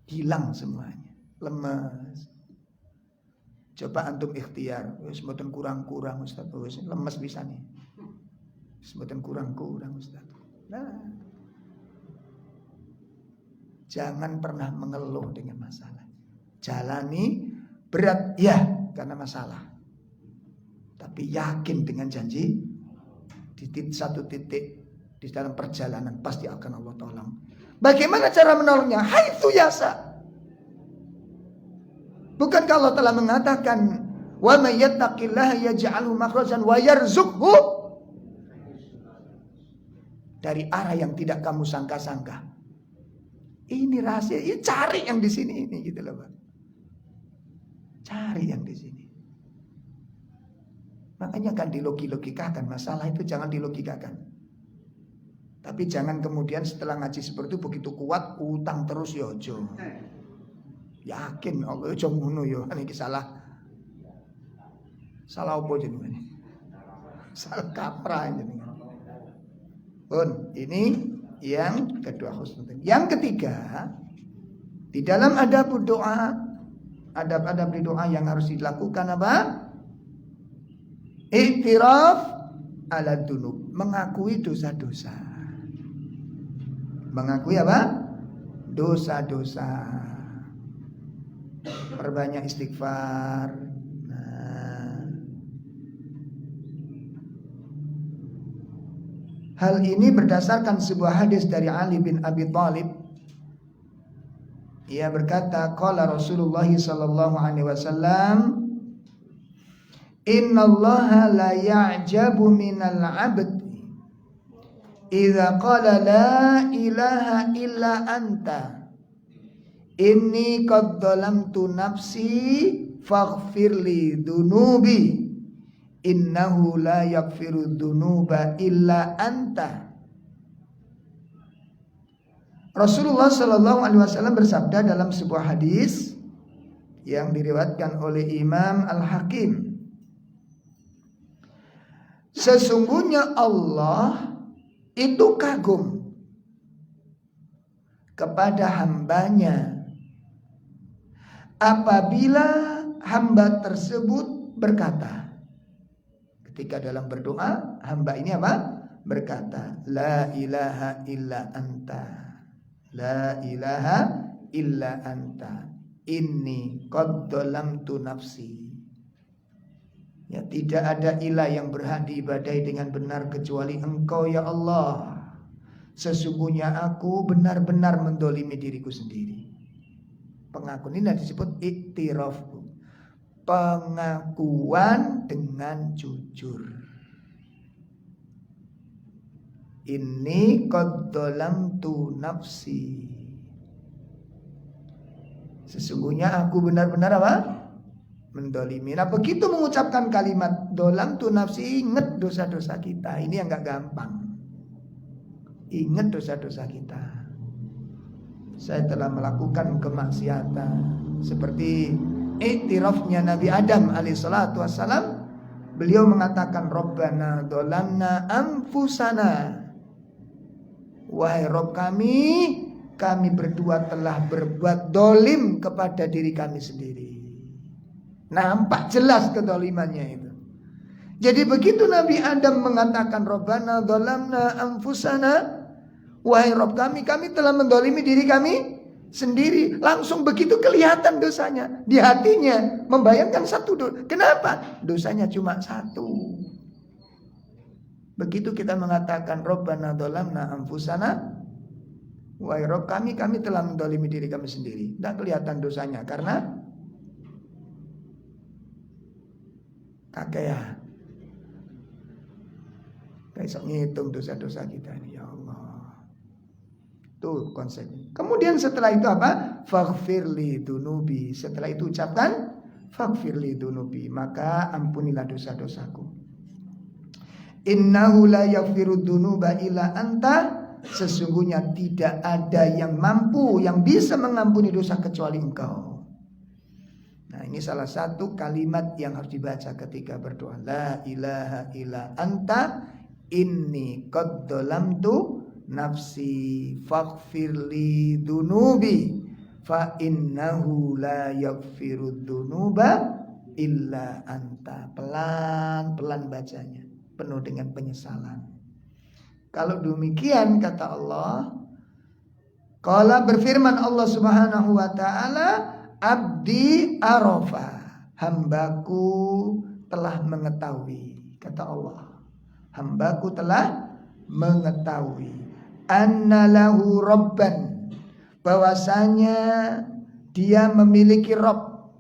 A: Hilang semuanya, lemas. Coba antum ikhtiar, wis mboten kurang-kurang Ustaz, wis lemes bisa nih. Wis mboten kurang-kurang Ustaz. Nah, jangan pernah mengeluh dengan masalah. Jalani berat ya karena masalah. Tapi yakin dengan janji di satu titik di dalam perjalanan pasti akan Allah tolong. Bagaimana cara menolongnya? Haitsu yasa. Bukankah Allah telah mengatakan wa may yattaqillaha yaj'alhu makhrajan wa yarzuqhu dari arah yang tidak kamu sangka-sangka. Ini rahasia. Ya, cari yang di sini ini gitu loh, Pak. Cari yang di sini. Makanya kan dilogikakan masalah itu, jangan dilogikakan. Tapi jangan kemudian setelah ngaji seperti itu begitu kuat utang terus ya ojo. Yakin Allah ojo ngono yo, iki salah. Salah apa jenenge? Salah kaprah jenenge. Pun ini yang kedua husnul. Yang ketiga, di dalam adab doa, adab-adab di doa yang harus dilakukan apa? Iktiraf ala dunub, mengakui dosa-dosa. Mengakui apa? Dosa-dosa. Perbanyak istighfar. Hal ini berdasarkan sebuah hadis dari Ali bin Abi Thalib. Ia berkata, qala Rasulullah sallallahu alaihi wasallam, innallaha la ya'jabu minal 'abd idza qala la ilaha illa anta inni qad dhalamtu nafsi faghfirli dunubi innahu la yaghfiru dunuba illa anta. Rasulullah sallallahu alaihi wasallam bersabda dalam sebuah hadis yang diriwayatkan oleh Imam Al-Hakim, sesungguhnya Allah itu kagum kepada hambanya apabila hamba tersebut berkata, ketika dalam berdoa hamba ini apa? Berkata, la ilaha illa anta, la ilaha illa anta, inni qad dhalamtu nafsi. Ya, tidak ada ilah yang berhak diibadahi dengan benar kecuali Engkau ya Allah. Sesungguhnya aku benar-benar mendolimi diriku sendiri. Pengakuan ini disebut iktiraf, pengakuan dengan jujur. Inni qad dhalamtu nafsi. Sesungguhnya aku benar-benar apa? Mendolimi. Nah, begitu mengucapkan kalimat dhalamtu nafsi, ingat dosa-dosa kita. Ini yang gak gampang. Ingat dosa-dosa kita. Saya telah melakukan kemaksiatan seperti iktirafnya Nabi Adam alaihissalatu wassalam. Beliau mengatakan, Rabbana dhalamna anfusana. Wahai Rabb kami berdua telah berbuat dolim kepada diri kami sendiri. Nampak jelas kedolimannya itu. Jadi begitu Nabi Adam mengatakan Rabbana dzalamna anfusana, wahai Rabb kami telah mendolimi diri kami sendiri. Langsung begitu kelihatan dosanya di hatinya, membayangkan satu dosa. Kenapa? Dosanya cuma satu. Begitu kita mengatakan Rabbana dzalamna anfusana, wahai Rabb kami telah mendolimi diri kami sendiri. Tidak kelihatan dosanya karena kakean. Kayak ngitung dosa-dosa kita ini, ya Allah. Tuh konsepnya. Kemudian setelah itu apa? Faghfirli dunubi. Setelah itu ucapkan faghfirli dunubi, maka ampunilah dosa-dosaku. Innahu la yaghfiru dunuba illa anta. Sesungguhnya tidak ada yang mampu, yang bisa mengampuni dosa kecuali Engkau. Nah, ini salah satu kalimat yang harus dibaca ketika berdoa. La ilaha illa anta inni qad dzalamtu nafsi faghfirli dunubi fa innahu la yaghfiru dunuba illa anta. Pelan-pelan bacanya, penuh dengan penyesalan. Kalau demikian kata Allah, qala berfirman Allah Subhanahu wa taala, abdi arafa, hambaku telah mengetahui, kata Allah. Hambaku telah mengetahui anna lahu rabban, bahwasanya dia memiliki Rabb.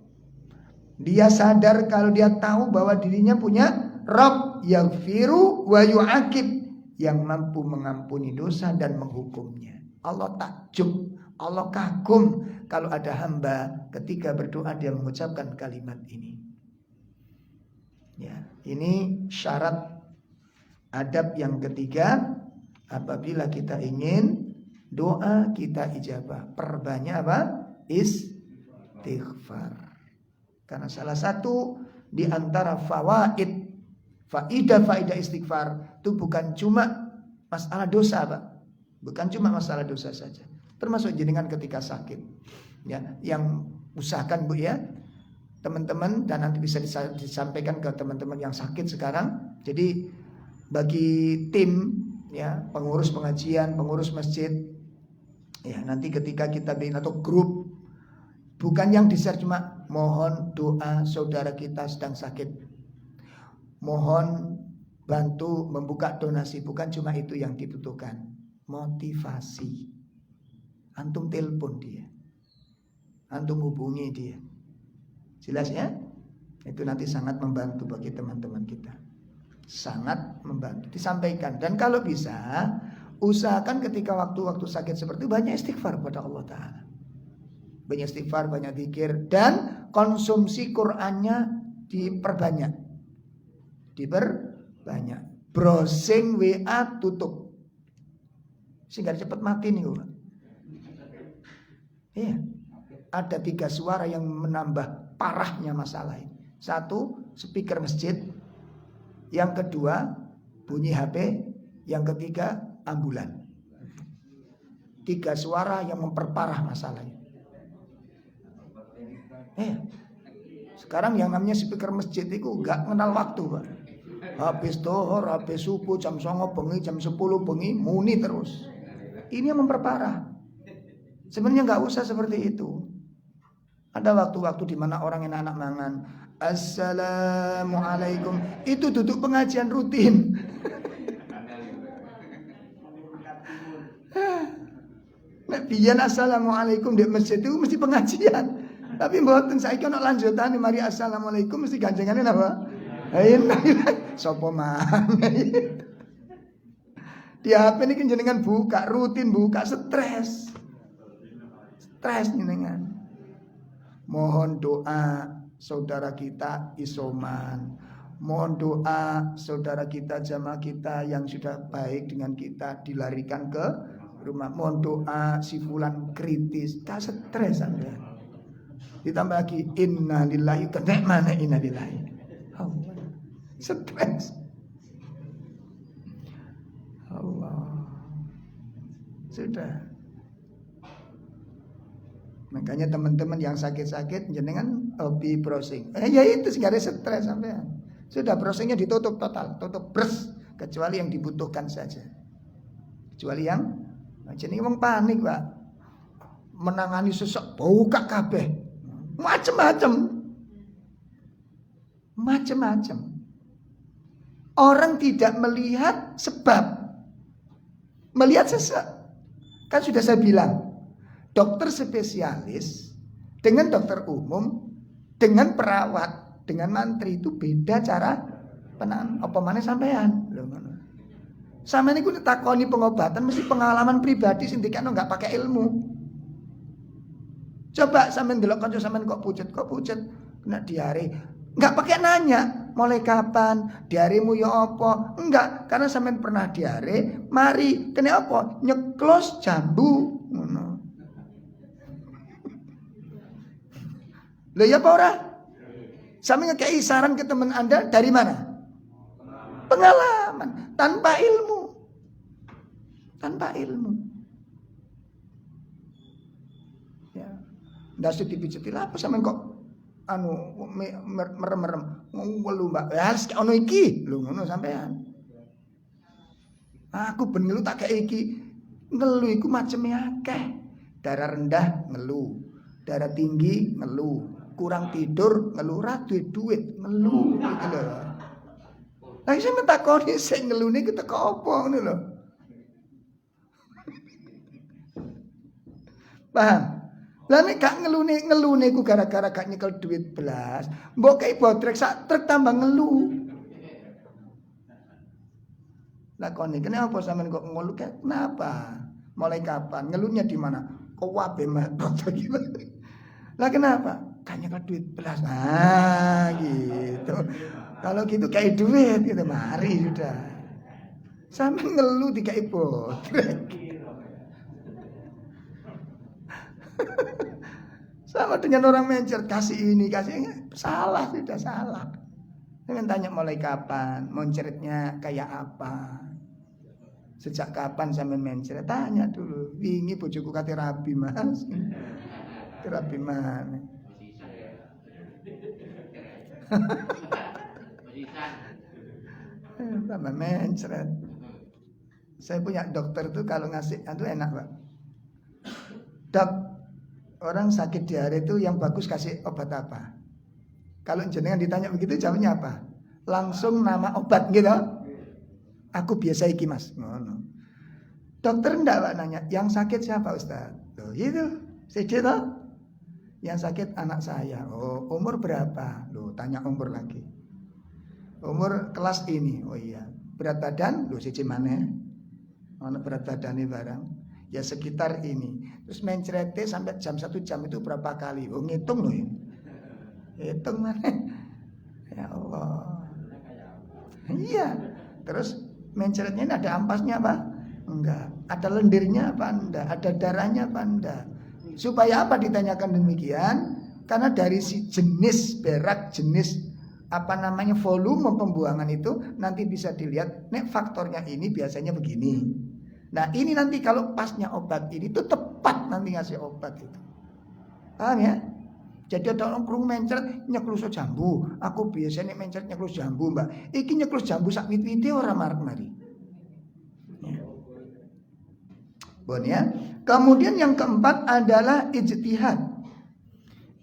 A: Dia sadar kalau dia tahu bahwa dirinya punya Rabb, yaghfiru wa yu'aqib, yang mampu mengampuni dosa dan menghukumnya. Allah takjub, Allah kagum kalau ada hamba ketika berdoa dia mengucapkan kalimat ini. Ya, ini syarat adab yang ketiga, apabila kita ingin doa kita ijabah, perbanyak apa? Istighfar. Karena salah satu di antara faidah istighfar itu bukan cuma masalah dosa, Pak. Bukan cuma masalah dosa saja. Termasuk jenengan ketika sakit. Ya, yang usahakan Bu ya, teman-teman, dan nanti bisa disampaikan ke teman-teman yang sakit sekarang. Jadi bagi tim ya, pengurus pengajian, pengurus masjid, ya nanti ketika kita bikin atau grup, bukan yang di-share cuma mohon doa saudara kita sedang sakit, mohon bantu membuka donasi, bukan cuma itu yang dibutuhkan. Motivasi. Antum telepon dia, antum hubungi dia, jelas ya. Itu nanti sangat membantu bagi teman-teman kita, sangat membantu. Disampaikan, dan kalau bisa usahakan ketika waktu-waktu sakit seperti itu banyak istighfar kepada Allah Ta'ala. Banyak istighfar, banyak zikir, dan konsumsi Qur'annya diperbanyak. Browsing WA tutup, sehingga cepat mati nih Pak. Iya, ada 3 suara yang menambah parahnya masalah ini. 1, speaker masjid. Yang kedua, bunyi HP. Yang ketiga, ambulan. 3 suara yang memperparah masalahnya. Sekarang yang namanya speaker masjid itu gak kenal waktu Pak. Habis dohor, habis subuh, jam 9 bengi, jam 10 bengi, muni terus. Ini yang memperparah. Sebenarnya gak usah seperti itu. Ada waktu-waktu di mana orang enak-enak mangan, Assalamualaikum, itu duduk pengajian rutin. Nek biyen Assalamualaikum di masjid itu mesti pengajian. Tapi mboten saiki ana lanjutane mari Assalamualaikum mesti ganjengane napa? Sopo mang. Di HP ini jenengan buka, rutin buka, stres jenengan. Mohon doa saudara kita isoman. Mohon doa saudara kita, jamaah kita yang sudah baik dengan kita dilarikan ke rumah. Mohon doa si fulan kritis, tak stres Anda. Ditambah lagi innalillahi, kena mana innalillahi. Allah. Stres. Allah. Sudah. Makanya teman-teman yang sakit-sakit jenengan hobi browsing. Ya itu segala stres sampean. Sudah browsingnya ditutup total, tutup bres, kecuali yang dibutuhkan saja. Kecuali yang jenenge wong panik, Pak. Menangani sesek buka kabeh. Macem-macem. Orang tidak melihat sebab, melihat sesek. Kan sudah saya bilang, dokter spesialis dengan dokter umum, dengan perawat, dengan mantri itu beda cara penanganan. Apa maneh sampean? Lho ngono. Sampeyan niku takoni pengobatan mesti pengalaman pribadi sing dikene enggak pakai ilmu. Coba sampean delok kanca sampean kok pucet kena diare. Enggak pakai nanya, mulai kapan, diaremu ya apa? Enggak, karena sampean pernah diare, mari kena apa? Nyeklos jambu ngono. Lho ya apa ora? Sampeyan ngekei saran ke teman Anda dari mana? Pengalaman, tanpa ilmu. Ya. Ndase dipijeti apa sampean kok merem-merem ngelu Mbak. Ya harus ono iki lho ngono sampean. Aku ben ngelu tak gak iki. Ngelu iku maceme akeh. Darah rendah ngelu, darah tinggi ngelu, kurang tidur ngelu, ra duwe duit ngelu gitu lho. Lah iso mentakoni sing ngelune ki teko apa ngono lho. Paham? Lah nek gak ngelune ku gara-gara gak nyekel duit belas, mbok kei botrek sak truk tambah ngelu. Lah kone kenapa sampean kok ngelu kenapa? Mulai kapan? Ngelunya di mana? Kok wabe mabok gimana? Lah kenapa? Gak nyekel duit belas. Ah, gitu. Kalau gitu kayak duit gitu, mari sudah. Sampean ngelu dikai botrek. Sama dengan orang mencer, kasih ini, kasih ini, salah, sudah salah. Jangan tanya mulai kapan, menceritnya kayak apa, sejak kapan sampai mencer, tanya dulu. Wingi bojoku kate rabi mas, rabi mana? Tambah mencret. Saya punya dokter tuh kalau ngasih, itu enak Pak. Dok, orang sakit diare itu yang bagus kasih obat apa? Kalau jenengan ditanya begitu jawabnya apa? Langsung nama obat gitu. Aku biasa iki mas. No. Dokter enggak Pak nanya, yang sakit siapa Ustaz? Loh itu, sedih toh. Yang sakit anak saya. Oh, umur berapa? Loh, tanya umur lagi. Umur kelas ini. Oh iya. Berat badan? Loh siji maneh. Ono berat badane barang. Ya sekitar ini. Terus mencrete sampai jam 1 jam itu berapa kali? Oh ngitung loh ini. Hitung mana? Ya Allah. Iya. Terus mencretnya ini ada ampasnya apa? Enggak. Ada lendirnya apa? Enggak. Ada darahnya apa? Enggak. Supaya apa ditanyakan demikian? Karena dari si jenis berak, jenis apa namanya volume pembuangan itu nanti bisa dilihat. Nek faktornya ini biasanya begini. Nah ini nanti kalau pasnya obat ini tuh tepat nanti ngasih obat itu. Paham ya? Jadi ada orang krung mencret nyeklus jambu. Aku biasanya mencret nyeklus jambu mbak. Iki nyeklus jambu sak wit-wite ora mari. Ya. Bon ya. Kemudian yang keempat adalah ijtihad.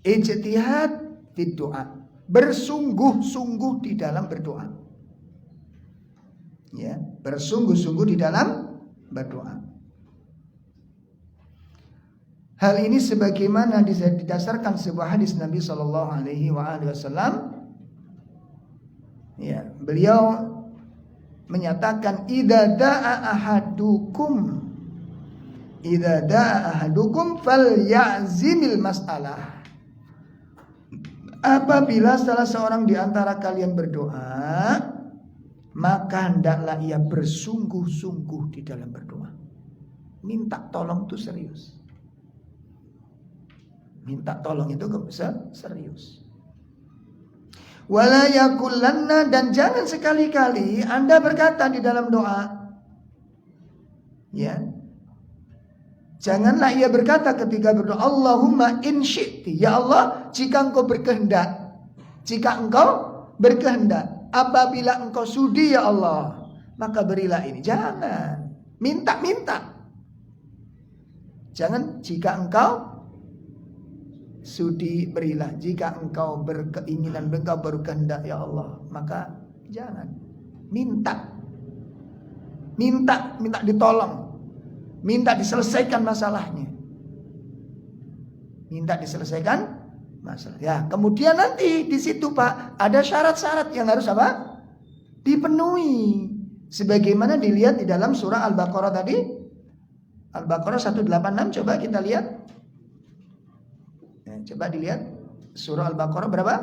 A: Ijtihad di doa. Bersungguh-sungguh di dalam berdoa. Ya, bersungguh-sungguh di dalam berdoa. Hal ini sebagaimana didasarkan sebuah hadis Nabi Shallallahu Alaihi Wasallam. Ya, beliau menyatakan idza da'a ahadukum falyazimil mas'alah. Apabila salah seorang di antara kalian berdoa, maka hendaklah ia bersungguh-sungguh di dalam berdoa. Minta tolong itu serius. Minta tolong itu serius. Wala yakulanna, dan jangan sekali-kali Anda berkata di dalam doa. Ya. Janganlah ia berkata ketika berdoa, Allahumma in syi'ti, ya Allah, jika engkau berkehendak. Jika engkau berkehendak. apabila engkau sudi ya Allah, maka berilah ini. Jangan minta-minta. Jangan jika engkau sudi berilah. Jika engkau berkeinginan, engkau berkehendak ya Allah, maka jangan. Minta ditolong. Minta diselesaikan masalahnya. Minta diselesaikan masalah. Ya, kemudian nanti di situ Pak ada syarat-syarat yang harus apa? Dipenuhi. Sebagaimana dilihat di dalam surah Al-Baqarah tadi. Al-Baqarah 186 coba kita lihat. Ya, coba dilihat surah Al-Baqarah berapa?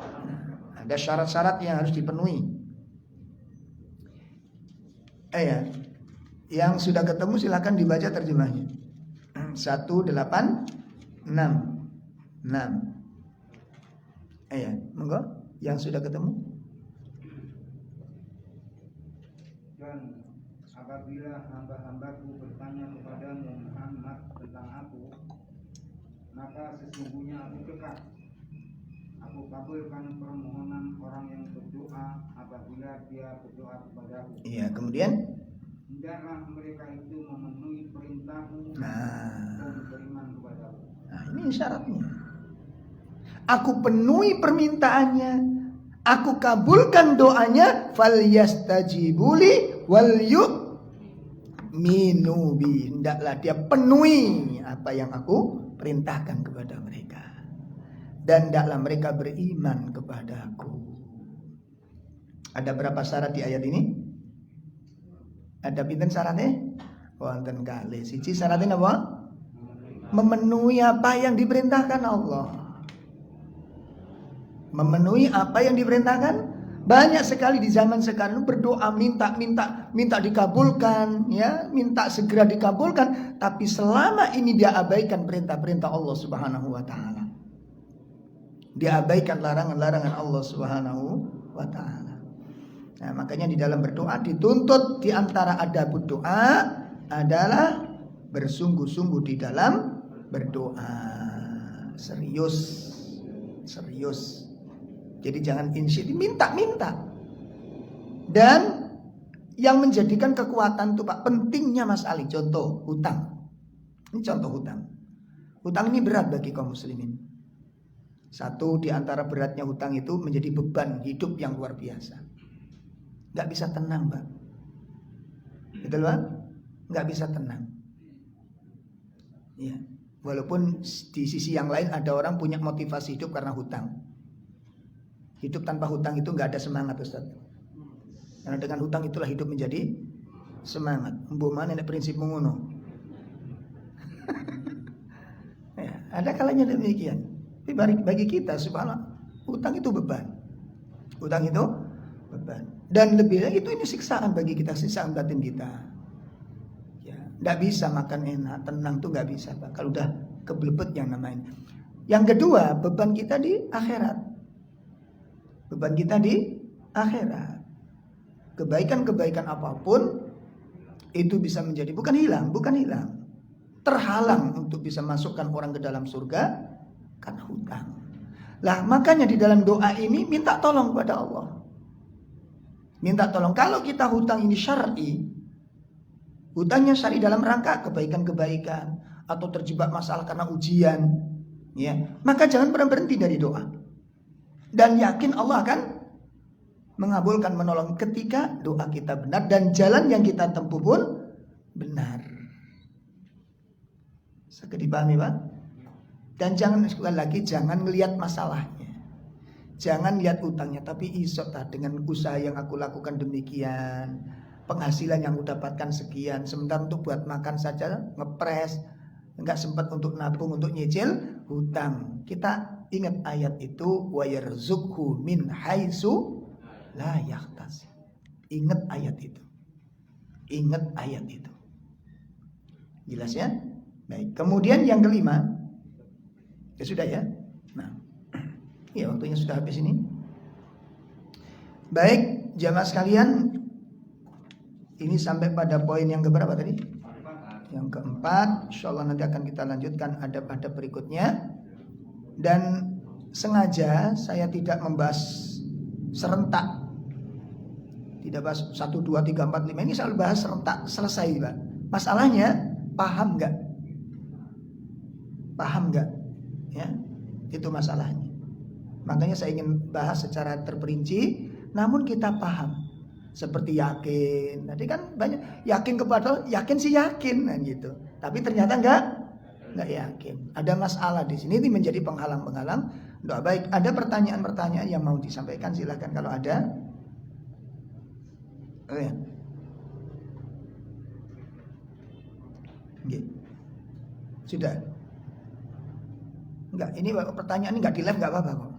A: Nah, ada syarat-syarat yang harus dipenuhi. Ya. Yang sudah ketemu silakan dibaca terjemahnya. 186 ya, monggo yang sudah ketemu.
B: Dan apabila hamba-hambaku bertanya kepadamu Muhammad tentang aku, maka sesungguhnya aku dekat. Aku kabulkan permohonan orang yang berdoa apabila dia berdoa kepadaku.
A: Iya, kemudian
B: hendaklah mereka itu memenuhi perintahmu dan beriman kepadamu.
A: Nah, ini syaratnya. Aku penuhi permintaannya, aku kabulkan doanya, falyastajibuli wal yu'minu bi. Hendaklah dia penuhi apa yang aku perintahkan kepada mereka. Dan hendaklah mereka beriman kepadaku. Ada berapa syarat di ayat ini? Ada pinten syaratnya? Wonten kalih. Siji syaratnya apa? Memenuhi apa yang diperintahkan Allah. Memenuhi apa yang diperintahkan. Banyak sekali di zaman sekarang berdoa minta dikabulkan, ya, minta segera dikabulkan, tapi selama ini dia abaikan perintah-perintah Allah Subhanahu wa taala. Dia abaikan larangan-larangan Allah Subhanahu wa taala. Nah, makanya di dalam berdoa dituntut di antara adab doa adalah bersungguh-sungguh di dalam berdoa. Serius. Jadi jangan insyid, minta. Dan yang menjadikan kekuatan itu Pak, pentingnya Mas Ali, contoh hutang. Ini contoh hutang. Hutang ini berat bagi kaum muslimin. Satu di antara beratnya hutang itu menjadi beban hidup yang luar biasa. Gak bisa tenang Pak. Betul Pak? Gak bisa tenang. Ya. Walaupun di sisi yang lain ada orang punya motivasi hidup karena hutang. Hidup tanpa hutang itu gak ada semangat Ustaz. Karena dengan hutang itulah hidup menjadi semangat. Mbok mana nek prinsip ngono. Ya, ada kalanya demikian. Tapi bagi kita subhanallah, hutang itu beban. Hutang itu beban. Dan lebih lagi itu ini siksaan bagi kita, siksaan batin kita. Ya, enggak bisa makan enak, tenang tuh enggak bisa, Pak. Kalau udah keblebet yang namanya. Yang kedua, beban kita di akhirat. Beban kita di akhirat. Kebaikan-kebaikan apapun itu bisa menjadi bukan hilang. Terhalang untuk bisa masukkan orang ke dalam surga karena hutang. Lah makanya di dalam doa ini minta tolong kepada Allah. Minta tolong. Kalau kita hutang ini syar'i, hutangnya syar'i dalam rangka kebaikan-kebaikan atau terjebak masalah karena ujian, ya, maka jangan pernah berhenti dari doa. Dan yakin Allah akan mengabulkan, menolong ketika doa kita benar dan jalan yang kita tempuh pun benar. Sakit dipahami Pak? Dan jangan sekali lagi jangan melihat masalahnya. Jangan lihat utangnya, tapi isok dengan usaha yang aku lakukan demikian, penghasilan yang aku dapatkan sekian, sementara untuk buat makan saja ngepres, enggak sempat untuk nabung, untuk nyicil hutang. Kita ingat ayat itu, wa yarzuqhu min haitsu la yahtasib. Ingat ayat itu. Jelas ya? Baik. Kemudian yang kelima, ya sudah ya. Nah, ya waktunya sudah habis ini. Baik, jamaah sekalian, ini sampai pada poin yang keberapa tadi? Yang keempat. Insyaallah nanti akan kita lanjutkan adab-adab berikutnya. Dan sengaja saya tidak membahas serentak. Tidak bahas 1, 2, 3, 4, 5. Ini selalu bahas serentak, selesai Pak. Masalahnya paham nggak? Paham nggak? Ya, itu masalahnya. Makanya saya ingin bahas secara terperinci, namun kita paham. Seperti yakin. Tadi kan banyak yakin kepada yakin sih yakin kan gitu. Tapi ternyata nggak yakin. Ada masalah di sini. Ini menjadi penghalang-penghalang doa baik. Ada pertanyaan-pertanyaan yang mau disampaikan, silahkan kalau ada. Oh ya. Sudah. Enggak, ini pertanyaan ini enggak di live enggak apa-apa kok.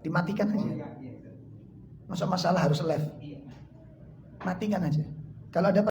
A: Dimatikan aja. Masa masalah harus live. Matikan aja. Kalau ada